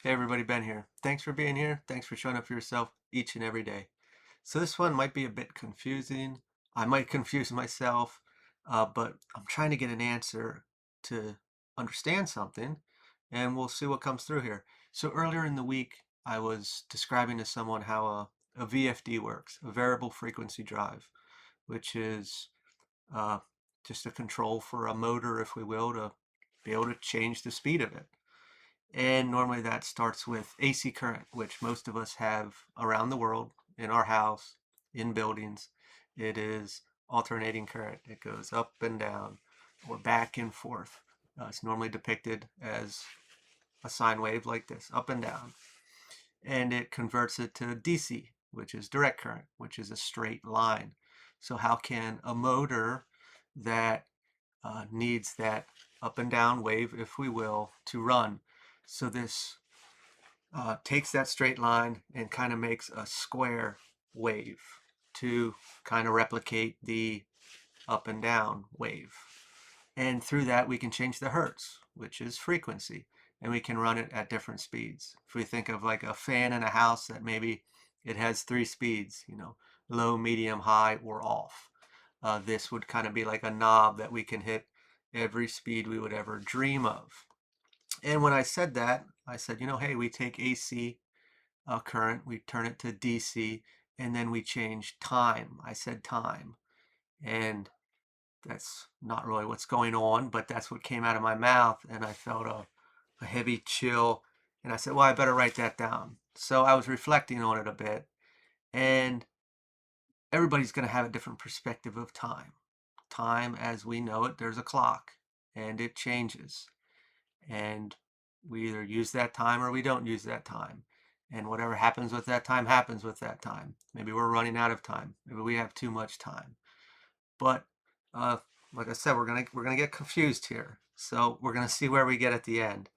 Hey everybody, Ben here. Thanks for being here. Thanks for showing up for yourself each and every day. So this one might be a bit confusing. I might confuse myself, but I'm trying to get an answer to understand something, and we'll see what comes through here. So earlier in the week, I was describing to someone how a VFD works, a variable frequency drive, which is uh, just a control for a motor, if we will, to be able to change the speed of it. And normally that starts with AC current, which most of us have around the world, in our house, in buildings. It is alternating current. It goes up and down or back and forth. It's normally depicted as a sine wave like this, up and down. And it converts it to DC, which is direct current, which is a straight line. So how can a motor that needs that up and down wave, if we will, to run? So this takes that straight line and kind of makes a square wave to kind of replicate the up and down wave. And through that, we can change the hertz, which is frequency, and we can run it at different speeds. If we think of like a fan in a house that maybe it has three speeds, low, medium, high, or off. This would kind of be like a knob that we can hit every speed we would ever dream of. And when I said that, I said, hey, we take AC current, we turn it to DC, and then we change time. I said time. And that's not really what's going on, but that's what came out of my mouth. And I felt a heavy chill. And I said, well, I better write that down. So I was reflecting on it a bit. And everybody's going to have a different perspective of time. Time, as we know it, there's a clock and it changes. And we either use that time or we don't use that time. And whatever happens with that time happens with that time. Maybe we're running out of time. Maybe we have too much time. But uh, like I said, we're gonna get confused here. So we're gonna see where we get at the end.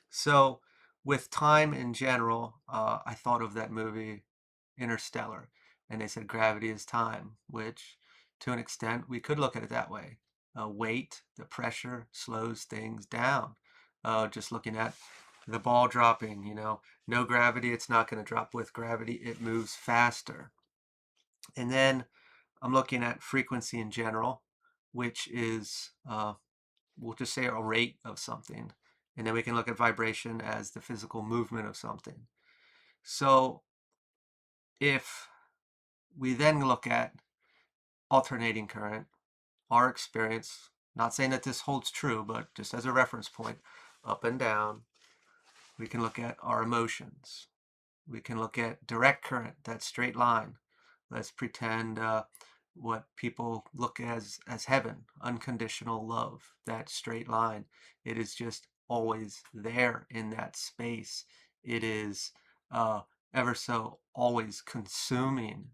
So with time in general, I thought of that movie Interstellar, and they said gravity is time, which to an extent we could look at it that way. Weight, the pressure slows things down. Just looking at the ball dropping, no gravity, it's not going to drop. With gravity, it moves faster. And then I'm looking at frequency in general, which is, we'll just say a rate of something. And then we can look at vibration as the physical movement of something. So if we then look at alternating current, our experience, not saying that this holds true, but just as a reference point, up and down, we can look at our emotions. We can look at direct current, that straight line. Let's pretend what people look as heaven, unconditional love, that straight line. It is just always there in that space. It is ever so always consuming.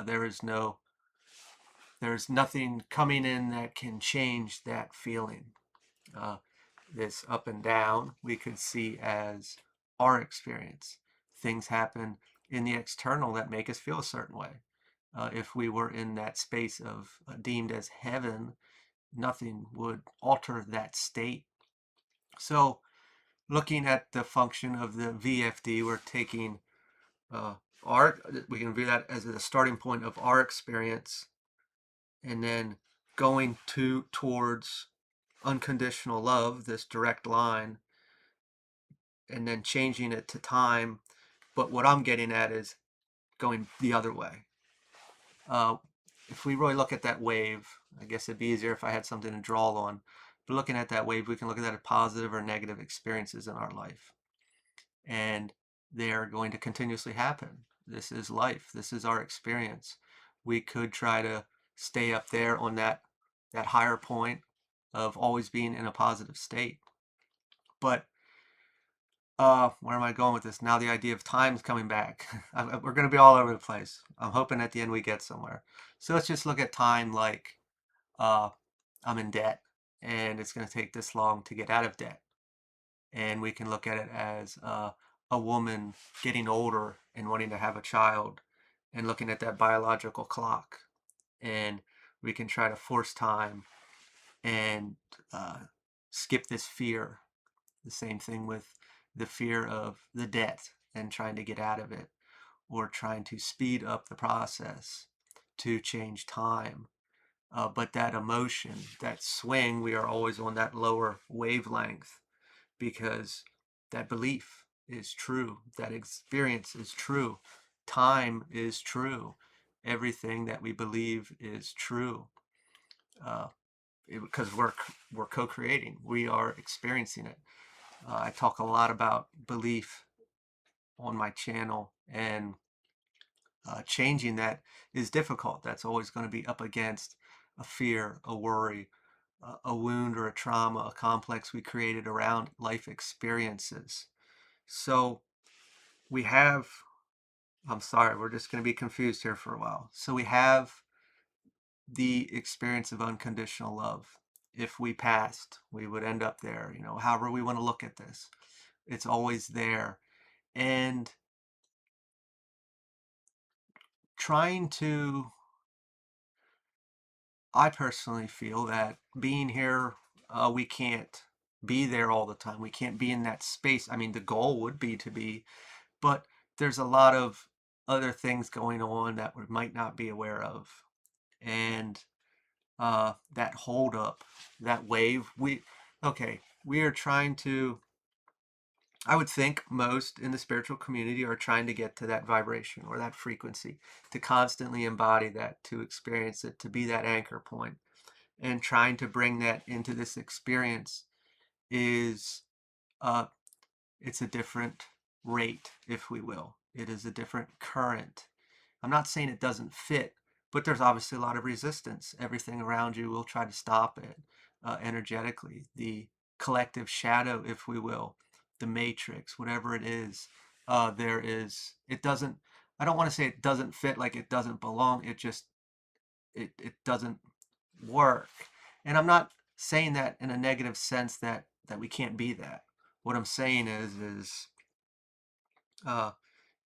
There is no there's nothing coming in that can change that feeling. Uh, this up and down we could see as our experience. Things happen in the external that make us feel a certain way. If we were in that space of deemed as heaven, nothing would alter that state. So, looking at the function of the VFD, we're taking uh, we can view that as the starting point of our experience, and then going towards unconditional love, this direct line, and then changing it to time. But what I'm getting at is going the other way. Uh, if we really look at that wave, I guess it'd be easier if I had something to draw on. But looking at that wave, we can look at that as positive or negative experiences in our life. And they are going to continuously happen. This is life. This is our experience. We could try to stay up there on that higher point of always being in a positive state. But where am I going with this? Now the idea of time's coming back. We're going to be all over the place. I'm hoping at the end we get somewhere. So let's just look at time like uh, I'm in debt and it's going to take this long to get out of debt. And we can look at it as a woman getting older and wanting to have a child and looking at that biological clock. And we can try to force time and skip this fear. The same thing with the fear of the debt and trying to get out of it, or trying to speed up the process to change time. But that emotion, that swing, we are always on that lower wavelength because that belief is true, that experience is true, time is true, everything that we believe is true. Uh, because we're co-creating, we are experiencing it. I talk a lot about belief on my channel, and changing that is difficult. That's always going to be up against a fear, a worry, a wound, or a trauma, a complex we created around life experiences. So we have, I'm sorry, we're just going to be confused here for a while. So we have the experience of unconditional love. If we passed, we would end up there, however we want to look at this. It's always there. And trying to, I personally feel that being here, we can't be there all the time. We can't be in that space. I mean, the goal would be to be, but there's a lot of other things going on that we might not be aware of. And that hold up, that wave, we are trying to, I would think most in the spiritual community are trying to get to that vibration or that frequency, to constantly embody that, to experience it, to be that anchor point. And trying to bring that into this experience is, uh, it's a different rate, if we will. It is a different current. I'm not saying it doesn't fit, but there's obviously a lot of resistance. Everything around you will try to stop it energetically. The collective shadow, if we will, the matrix, whatever it is, it doesn't, I don't want to say it doesn't fit like it doesn't belong. It just, it doesn't work. And I'm not saying that in a negative sense that we can't be that. What I'm saying is uh,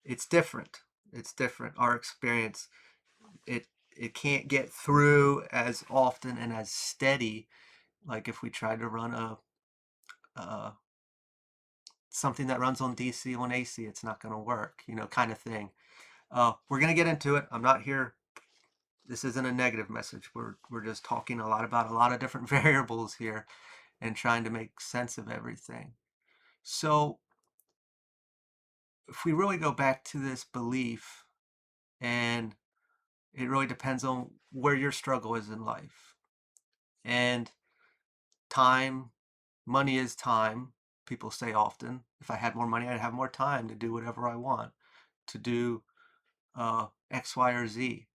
it's different. It's different. Our experience, it it can't get through as often and as steady like if we tried to run uh, something that runs on DC on AC. It's not going to work, kind of thing. We're going to get into it. I'm not here. This isn't a negative message. We're just talking a lot about a lot of different variables here and trying to make sense of everything. So if we really go back to this belief, and it really depends on where your struggle is in life. And time, money is time. People say often, if I had more money, I'd have more time to do whatever I want, to do X, Y, or Z.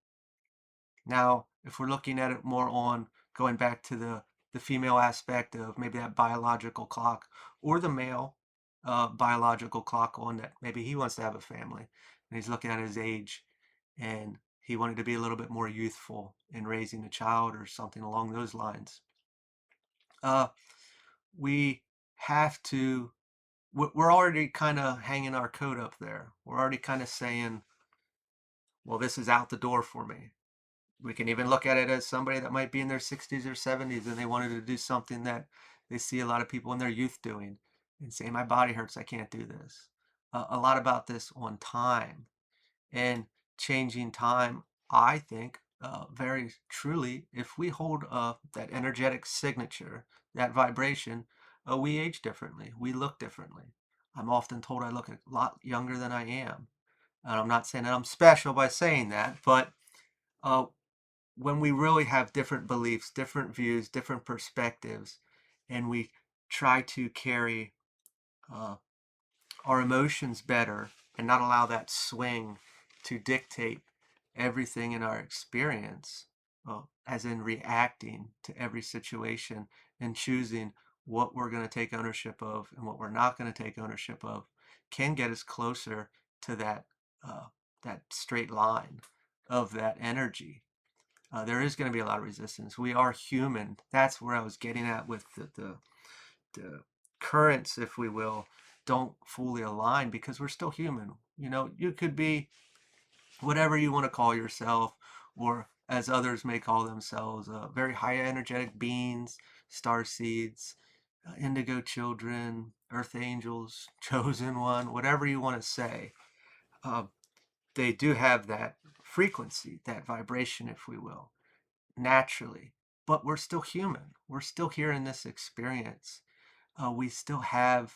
Now, if we're looking at it more on going back to the female aspect of maybe that biological clock, or the male biological clock on that maybe he wants to have a family and he's looking at his age and he wanted to be a little bit more youthful in raising a child or something along those lines. Uh, we have to, we're already kind of hanging our coat up there. We're already kind of saying, well, this is out the door for me. We can even look at it as somebody that might be in their 60s or 70s and they wanted to do something that they see a lot of people in their youth doing and say, my body hurts, I can't do this. A lot about this on time and changing time. I think very truly, if we hold that energetic signature, that vibration, we age differently, we look differently. I'm often told I look a lot younger than I am. And I'm not saying that I'm special by saying that, but uh, when we really have different beliefs, different views, different perspectives, and we try to carry uh, our emotions better and not allow that swing to dictate everything in our experience, as in reacting to every situation and choosing what we're going to take ownership of and what we're not going to take ownership of, can get us closer to uh, that straight line of that energy. There is going to be a lot of resistance. We are human. That's where I was getting at with the currents, if we will, don't fully align because we're still human. You could be whatever you want to call yourself, or as others may call themselves, very high energetic beings, star seeds. indigo children, earth angels, chosen one, whatever you want to say. Uh, they do have that frequency, that vibration, if we will, naturally. But we're still human. We're still here in this experience. We still have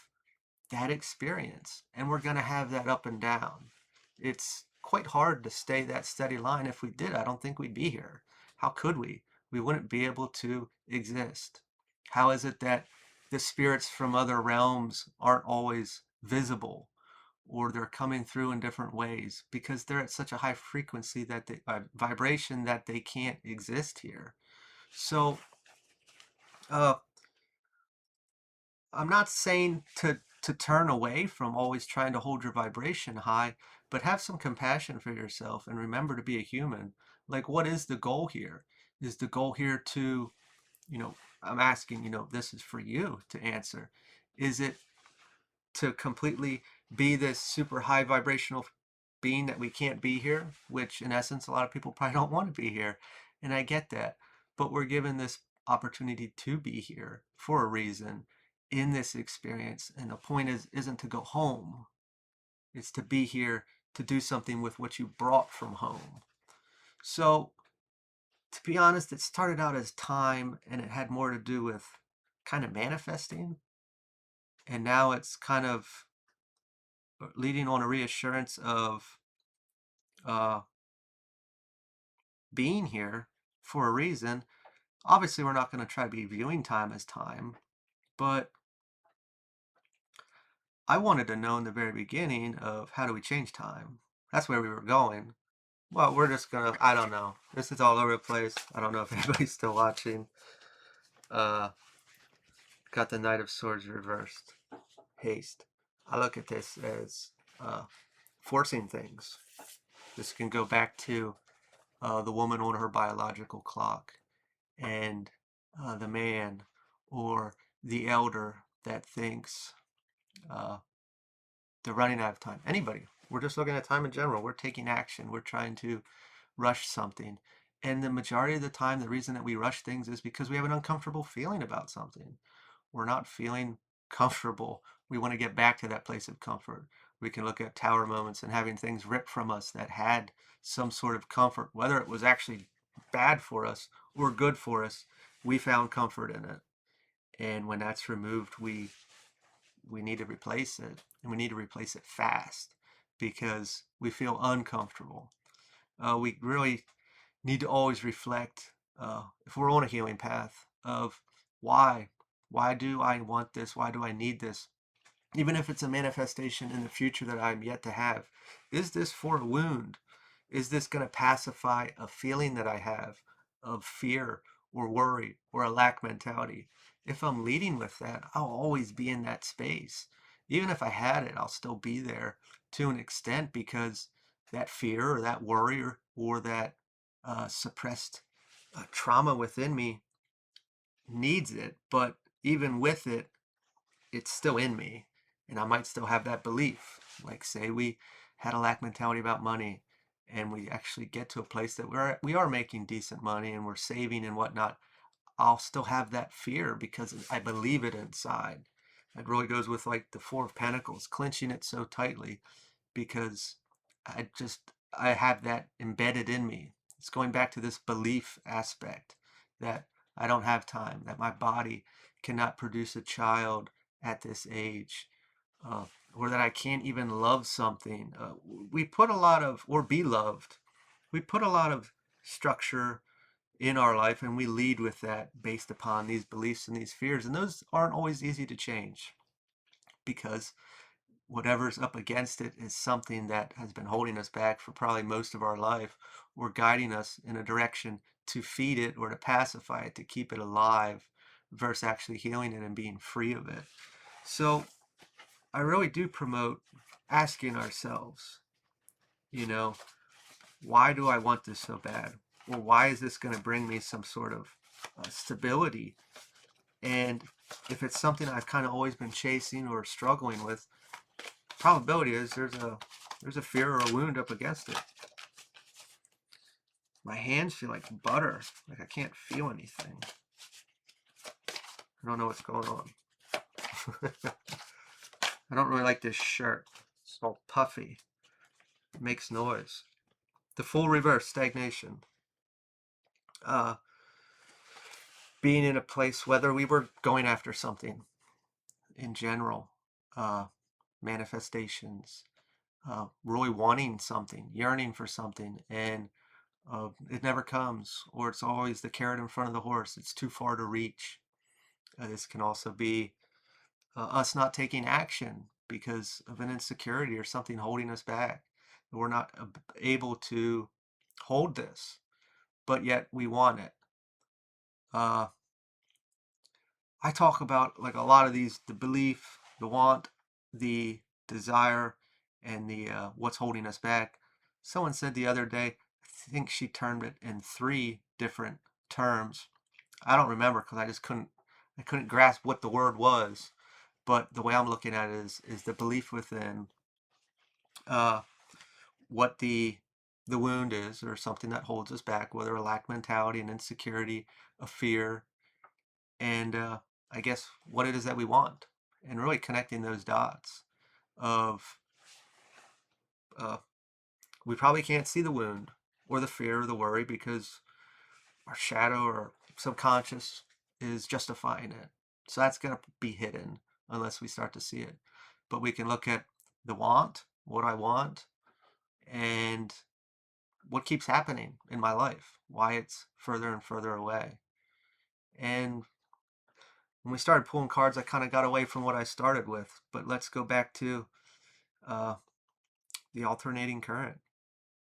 that experience, and we're going to have that up and down. It's quite hard to stay that steady line. If we did, I don't think we'd be here. How could we? We wouldn't be able to exist. How is it that the spirits from other realms aren't always visible, or they're coming through in different ways? Because they're at such a high frequency, that they vibration, that they can't exist here. So uh, I'm not saying to turn away from always trying to hold your vibration high, but have some compassion for yourself and remember to be a human. Like, what is the goal here? Is the goal here to, you know, I'm asking, this is for you to answer. Is it to completely be this super high vibrational being that we can't be here, which in essence, a lot of people probably don't want to be here. And I get that. But we're given this opportunity to be here for a reason in this experience. And the point isn't to go home. It's to be here to do something with what you brought from home. So to be honest, it started out as time, and it had more to do with kind of manifesting. And now it's kind of leading on a reassurance of uh, being here for a reason. Obviously, we're not going to try to be viewing time as time, but I wanted to know in the very beginning of how do we change time. That's where we were going. Well, we're just gonna, I don't know. This is all over the place. I don't know if anybody's still watching. Uh, got the Knight of Swords reversed. Haste. I look at this as forcing things. This can go back to the woman on her biological clock, and the man or the elder that thinks they're running out of time. Anybody. We're just looking at time in general. We're taking action. We're trying to rush something. And the majority of the time, the reason that we rush things is because we have an uncomfortable feeling about something. We're not feeling comfortable. We want to get back to that place of comfort. We can look at tower moments and having things ripped from us that had some sort of comfort, whether it was actually bad for us or good for us. We found comfort in it. And when that's removed, we need to replace it, and we need to replace it fast because we feel uncomfortable. We really need to always reflect, if we're on a healing path, of why. Why do I want this? Why do I need this? Even if it's a manifestation in the future that I'm yet to have, is this for a wound? Is this going to pacify a feeling that I have of fear or worry or a lack mentality? If I'm leading with that, I'll always be in that space. Even if I had it, I'll still be there to an extent because that fear or that worry or that suppressed trauma within me needs it. But even with it, it's still in me, and I might still have that belief. Like, say we had a lack mentality about money, and we actually get to a place that we are making decent money and we're saving and whatnot. I'll still have that fear because I believe it inside. It really goes with like the Four of Pentacles, clenching it so tightly because I have that embedded in me. It's going back to this belief aspect that I don't have time, that my body cannot produce a child at this age, uh, or that I can't even love something. We put a lot of, or be loved, we put a lot of structure in our life, and we lead with that based upon these beliefs and these fears. And those aren't always easy to change because whatever's up against it is something that has been holding us back for probably most of our life, or guiding us in a direction to feed it or to pacify it, to keep it alive, versus actually healing it and being free of it. So I really do promote asking ourselves, you know, why do I want this so bad? Or why is this going to bring me some sort of stability? And if it's something I've kind of always been chasing or struggling with, probability is there's a fear or a wound up against it. My hands feel like butter, like I can't feel anything. I don't know what's going on. I don't really like this shirt. It's all puffy. It makes noise. The full reverse, stagnation. Uh, Being in a place, whether we were going after something in general, uh, manifestations, really wanting something, yearning for something, and it never comes, or it's always the carrot in front of the horse. It's too far to reach. This can also be us not taking action because of an insecurity or something holding us back. We're not able to hold this, but yet we want it. Uh, I talk about like a lot of these, the belief, the want, the desire, and the what's holding us back. Someone said the other day, I think she termed it in three different terms. I don't remember because I couldn't grasp what the word was. But the way I'm looking at it is the belief within, uh, what the wound is, or something that holds us back, whether a lack mentality, an insecurity, a fear, and I guess what it is that we want, and really connecting those dots of uh, we probably can't see the wound or the fear or the worry because our shadow or subconscious is justifying it. So that's going to be hidden unless we start to see it. But we can look at the want, what I want, and what keeps happening in my life, why it's further and further away. And when we started pulling cards, I kind of got away from what I started with. But let's go back to uh, the alternating current,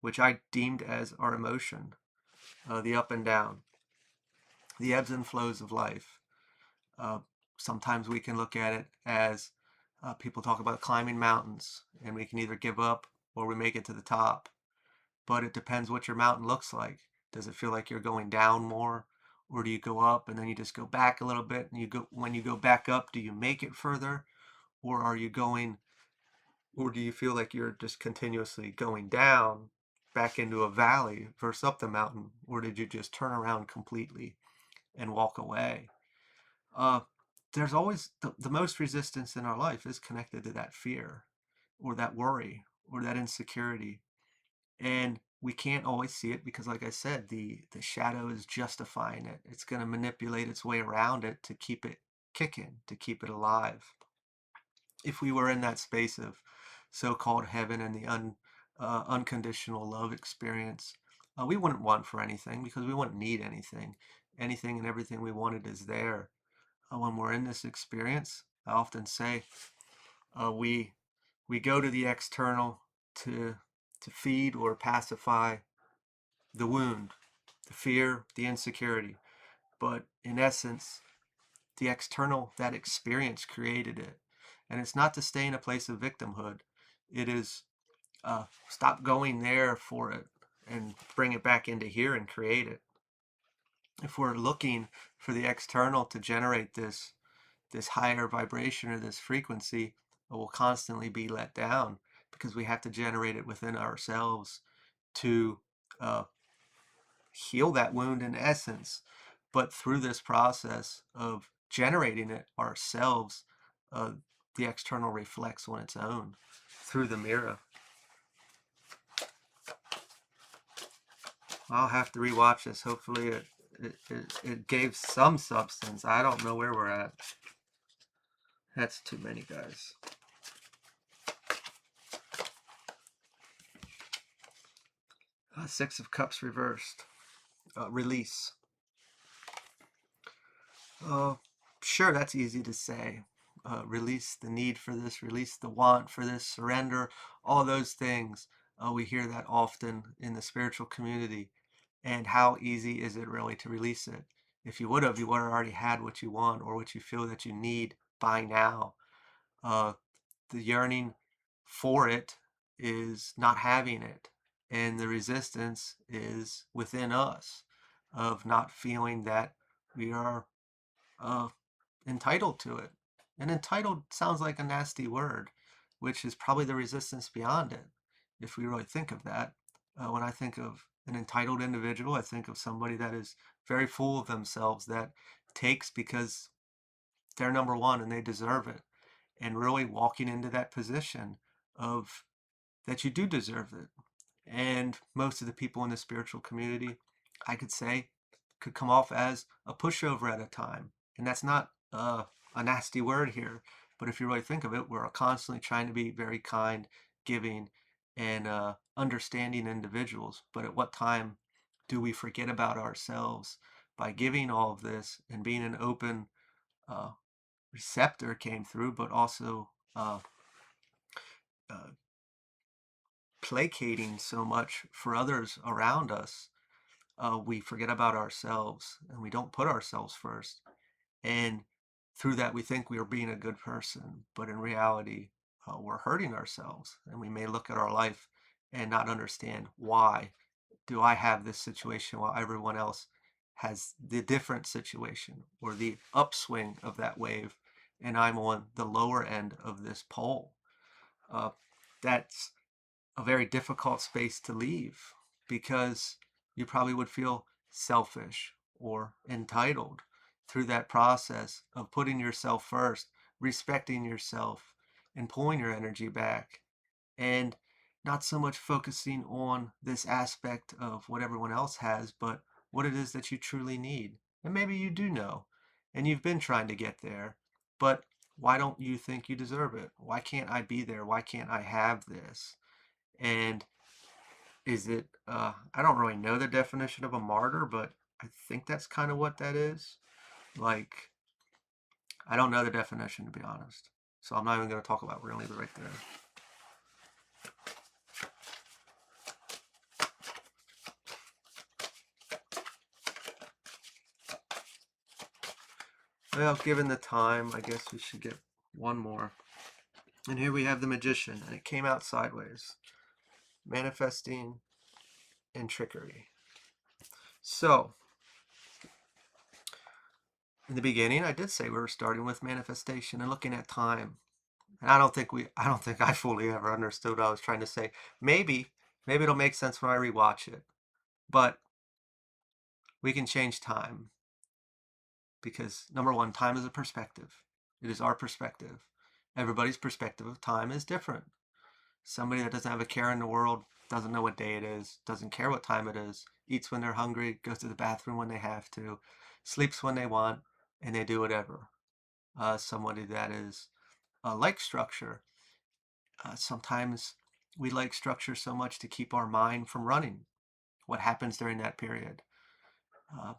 which I deemed as our emotion, the up and down, the ebbs and flows of life. Uh, Sometimes we can look at it as people talk about climbing mountains, and we can either give up or we make it to the top. But it depends what your mountain looks like. Does it feel like you're going down more, or do you go up and then you just go back a little bit? And you go when you go back up, do you make it further, or are you going, or do you feel like you're just continuously going down back into a valley versus up the mountain, or did you just turn around completely and walk away? Uh, there's always the most resistance in our life is connected to that fear or that worry or that insecurity. And we can't always see it because, like I said, the shadow is justifying it. It's going to manipulate its way around it to keep it kicking, to keep it alive. If we were in that space of so-called heaven and the unconditional love experience, we wouldn't want for anything because we wouldn't need anything. Anything and everything we wanted is there. When we're in this experience, I often say we go to the external to feed or pacify the wound, the fear, the insecurity. But in essence, the external, that experience created it. And it's not to stay in a place of victimhood. It is stop going there for it and bring it back into here and create it. If we're looking for the external to generate this higher vibration or this frequency, will constantly be let down because we have to generate it within ourselves to uh, heal that wound in essence. But through this process of generating it ourselves, uh, the external reflects on its own through the mirror. I'll have to rewatch this. Hopefully it gave some substance. I don't know where we're at. That's too many, guys. Six of Cups reversed. Release. Uh, sure, that's easy to say. Release the need for this, release the want for this, surrender, all those things. We hear that often in the spiritual community. And how easy is it really to release it? If you would have already had what you want or what you feel that you need by now. Uh, the yearning for it is not having it. And the resistance is within us of not feeling that we are uh, entitled to it. And entitled sounds like a nasty word, which is probably the resistance beyond it, if we really think of that. When I think of an entitled individual, I think of somebody that is very full of themselves, that takes because they're number one and they deserve it. And really walking into that position of that you do deserve it. And most of the people in the spiritual community, I could say, could come off as a pushover at a time. And that's not a nasty word here, but if you really think of it, we're constantly trying to be very kind, giving, and understanding individuals. But at what time do we forget about ourselves by giving all of this and being an open uh, receptor came through, but also uh, placating so much for others around us, we forget about ourselves and we don't put ourselves first. And through that, we think we are being a good person, but in reality, we're hurting ourselves. And we may look at our life and not understand, why do I have this situation while everyone else has the different situation or the upswing of that wave, and I'm on the lower end of this pole. Uh, that's a very difficult space to leave, because you probably would feel selfish or entitled through that process of putting yourself first, respecting yourself, and pulling your energy back, and not so much focusing on this aspect of what everyone else has, but what it is that you truly need. And maybe you do know, and you've been trying to get there, but why don't you think you deserve it? Why can't I be there? Why can't I have this? And is it, I don't really know the definition of a martyr, but I think that's kind of what that is. Like, I don't know the definition, to be honest. So I'm not even going to talk about it. We're going to leave it right there. Well, given the time, I guess we should get one more. And here we have the magician, and it came out sideways. Manifesting and trickery. So, in the beginning, I did say we were starting with manifestation and looking at time. And I don't think I fully ever understood what I was trying to say. Maybe it'll make sense when I rewatch it. But we can change time, because number one, time is a perspective. It is our perspective. Everybody's perspective of time is different. Somebody that doesn't have a care in the world, doesn't know what day it is, doesn't care what time it is, eats when they're hungry, goes to the bathroom when they have to, sleeps when they want, and they do whatever. Somebody that is like structure. Sometimes we like structure so much to keep our mind from running. What happens during that period? Uh,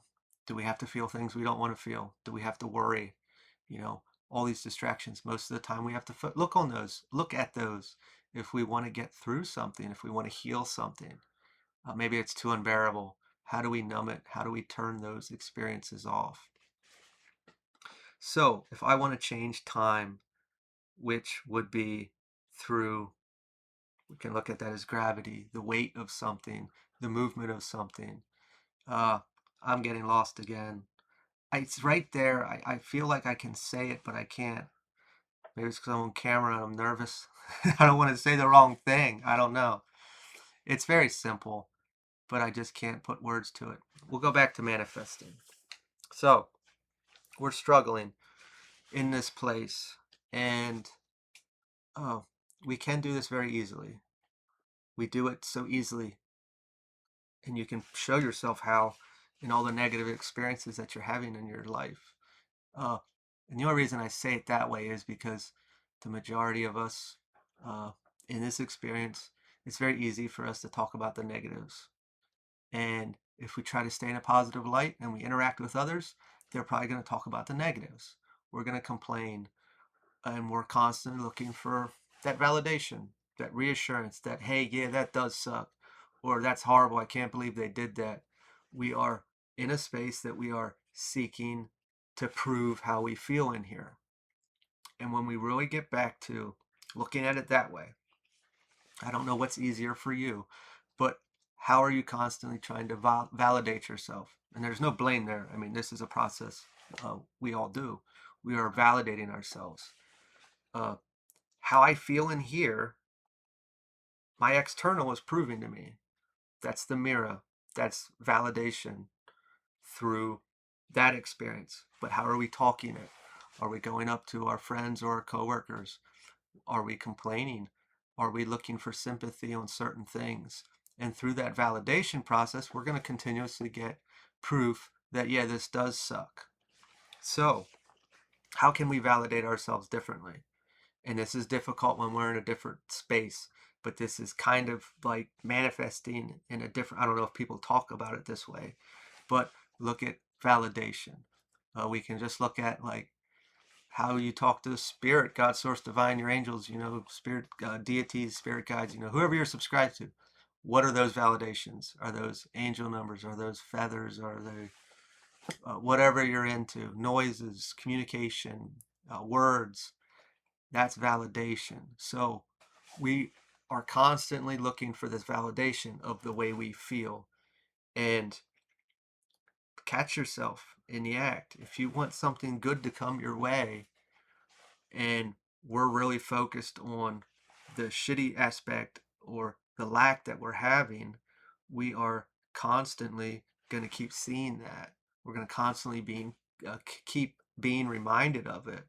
do we have to feel things we don't want to feel? Do we have to worry? You know, all these distractions. Most of the time, we have to look at those. If we want to get through something, if we want to heal something, maybe it's too unbearable. How do we numb it? How do we turn those experiences off? So, if I want to change time, which would be through, we can look at that as gravity, the weight of something, the movement of something. Uh, I'm getting lost again. It's right there. I feel like I can say it, but I can't. Maybe it's because I'm on camera and I'm nervous. I don't want to say the wrong thing. I don't know. It's very simple, but I just can't put words to it. We'll go back to manifesting. So, we're struggling in this place, and oh, we can do this very easily. We do it so easily, and you can show yourself how in all the negative experiences that you're having in your life. Uh, and the only reason I say it that way is because the majority of us in this experience, it's very easy for us to talk about the negatives. And if we try to stay in a positive light and we interact with others, they're probably going to talk about the negatives. We're going to complain, and we're constantly looking for that validation, that reassurance that, hey, yeah, that does suck, or that's horrible, I can't believe they did that. We are in a space that we are seeking to prove how we feel in here. And when we really get back to looking at it that way, I don't know what's easier for you, but how are you constantly trying to validate yourself? And there's no blame there. I mean, this is a process we all do. We are validating ourselves. Uh, how I feel in here, my external is proving to me. That's the mirror. That's validation through that experience. But how are we talking it? Are we going up to our friends or our coworkers? Are we complaining? Are we looking for sympathy on certain things? And through that validation process, we're going to continuously get proof that, yeah, this does suck. So, how can we validate ourselves differently? And this is difficult when we're in a different space, but this is kind of like manifesting in a different, I don't know if people talk about it this way, but look at validation. We can just look at like how you talk to the spirit, God, source, divine, your angels, spirit, deities, spirit guides, whoever you're subscribed to. What are those validations? Are those angel numbers? Are those feathers? Are they whatever you're into? Noises, communication, words. That's validation. So we are constantly looking for this validation of the way we feel. And catch yourself in the act. If you want something good to come your way, and we're really focused on the shitty aspect or the lack that we're having, we are constantly going to keep seeing that. We're going to constantly keep being reminded of it.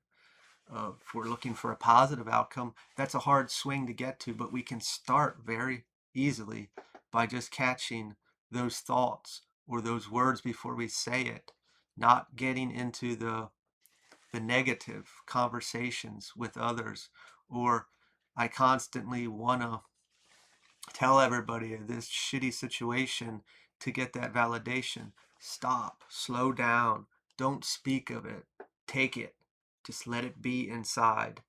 If we're looking for a positive outcome, that's a hard swing to get to, but we can start very easily by just catching those thoughts or those words before we say it, not getting into the negative conversations with others, or I constantly want to tell everybody this shitty situation to get that validation. Stop, slow down, don't speak of it, take it, just let it be inside.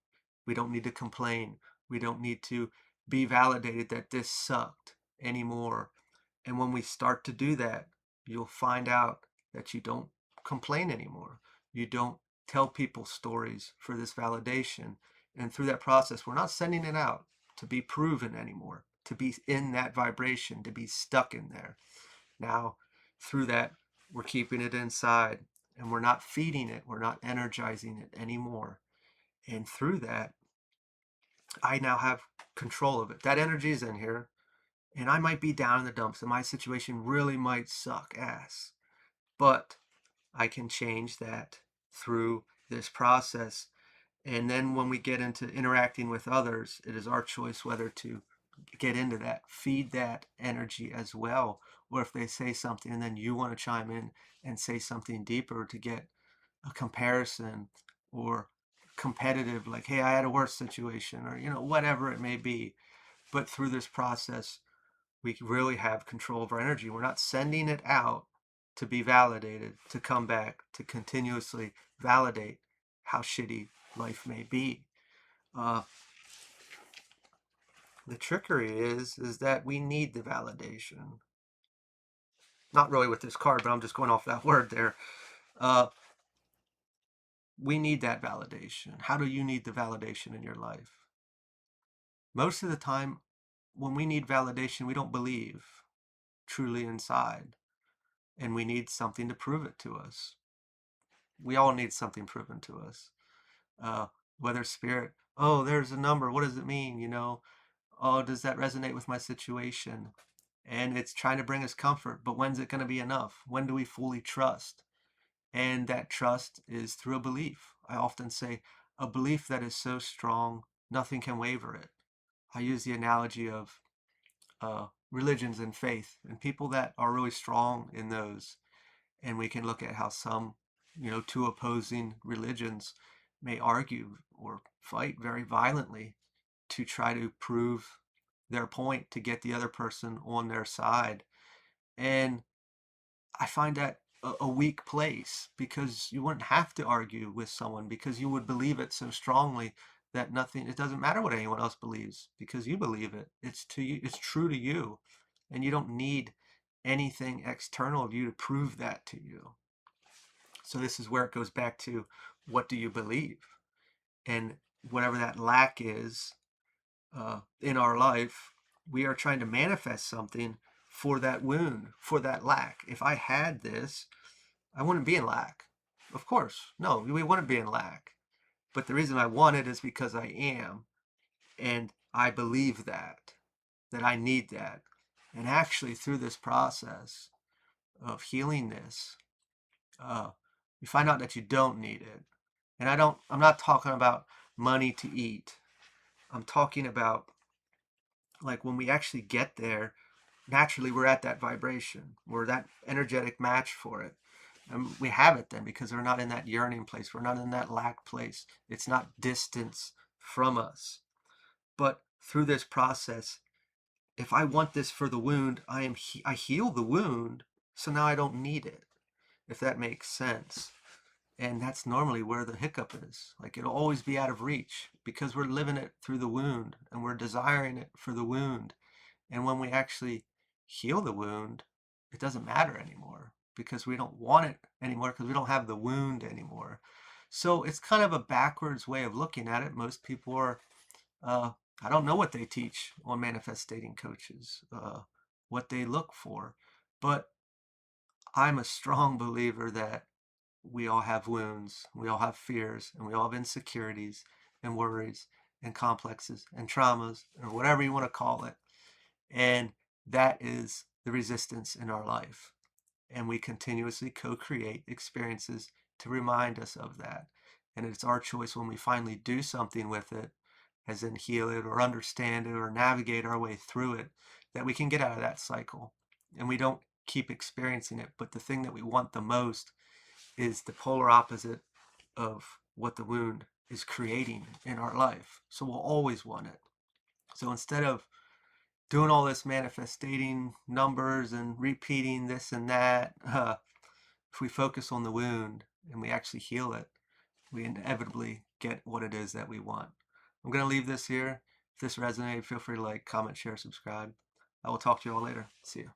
We don't need to complain. We don't need to be validated that this sucked anymore. And when we start to do that, you'll find out that you don't complain anymore. You don't tell people stories for this validation. And through that process, we're not sending it out to be proven anymore, to be in that vibration, to be stuck in there. Now, through that, we're keeping it inside and we're not feeding it, we're not energizing it anymore. And through that, I now have control of it. That energy is in here, and I might be down in the dumps, and my situation really might suck ass. But I can change that through this process. And then when we get into interacting with others, it is our choice whether to get into that, feed that energy as well. Or if they say something and then you want to chime in and say something deeper to get a comparison or competitive, like, hey, I had a worse situation, or, whatever it may be. But through this process, we really have control of our energy. We're not sending it out to be validated, to come back, to continuously validate how shitty life may be. Uh, the trickery is that we need the validation. Not really with this card, but I'm just going off that word there. Uh, we need that validation. How do you need the validation in your life? Most of the time, when we need validation, we don't believe truly inside, and we need something to prove it to us. We all need something proven to us. Uh, whether spirit, oh, there's a number, what does it mean? Oh, does that resonate with my situation? And it's trying to bring us comfort, but when's it going to be enough? When do we fully trust? And that trust is through a belief. I often say a belief that is so strong, nothing can waver it. I use the analogy of religions and faith, and people that are really strong in those. And we can look at how some, two opposing religions may argue or fight very violently to try to prove their point to get the other person on their side. And I find that a weak place, because you wouldn't have to argue with someone because you would believe it so strongly that it doesn't matter what anyone else believes because you believe it. It's to you, it's true to you. And you don't need anything external of you to prove that to you. So this is where it goes back to, what do you believe? And whatever that lack is in our life, we are trying to manifest something for that wound, for that lack. If I had this, I wouldn't be in lack. Of course, no, we wouldn't be in lack. But the reason I want it is because I am, and I believe that I need that. And actually, through this process of healing this, you find out that you don't need it. And I'm not talking about money to eat. I'm talking about like when we actually get there, naturally we're at that vibration. We're that energetic match for it. And we have it then because we're not in that yearning place. We're not in that lack place. It's not distance from us. But through this process, if I want this for the wound, I heal the wound, so now I don't need it, if that makes sense. And that's normally where the hiccup is. Like it'll always be out of reach because we're living it through the wound and we're desiring it for the wound. And when we actually heal the wound, it doesn't matter anymore because we don't want it anymore because we don't have the wound anymore. So it's kind of a backwards way of looking at it. Most people are, uh, I don't know what they teach on manifesting coaches, what they look for, but I'm a strong believer that we all have wounds, we all have fears, and we all have insecurities and worries and complexes and traumas or whatever you want to call it. And that is the resistance in our life. And we continuously co-create experiences to remind us of that. And it's our choice when we finally do something with it, as in heal it or understand it or navigate our way through it, that we can get out of that cycle. And we don't keep experiencing it. But the thing that we want the most is the polar opposite of what the wound is creating in our life. So we'll always want it. So instead of doing all this manifesting numbers and repeating this and that, if we focus on the wound and we actually heal it, we inevitably get what it is that we want. I'm going to leave this here. If this resonated, feel free to like, comment, share, subscribe. I will talk to you all later. See you.